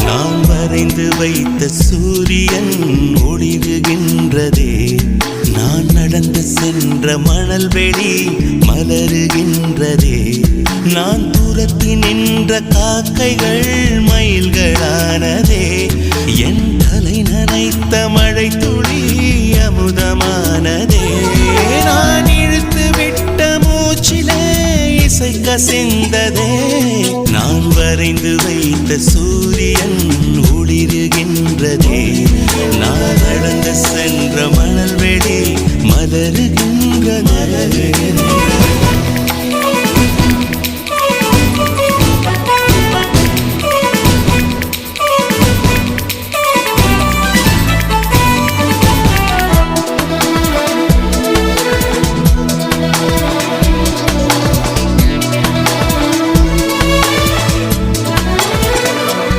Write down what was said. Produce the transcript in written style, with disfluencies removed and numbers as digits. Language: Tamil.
நான் வரைந்து வைத்த சூரியன் ஒளிருகின்றதே, நான் நடந்து சென்ற மணல் வெளி மலருகின்றதே, நான் துரத்தி நின்ற காக்கைகள் மயில்களானதே, என் தலை நனைத்த மழை துளி அமுதமானதே, நான் இழுத்து விட்ட மூச்சிலே இசை கசிந்ததே, நான் வரைந்து வைத்த சூரியன் ஒளிருகின்றதே, நான் நடந்து சென்ற மணல் வெளி மலருகின்றதே.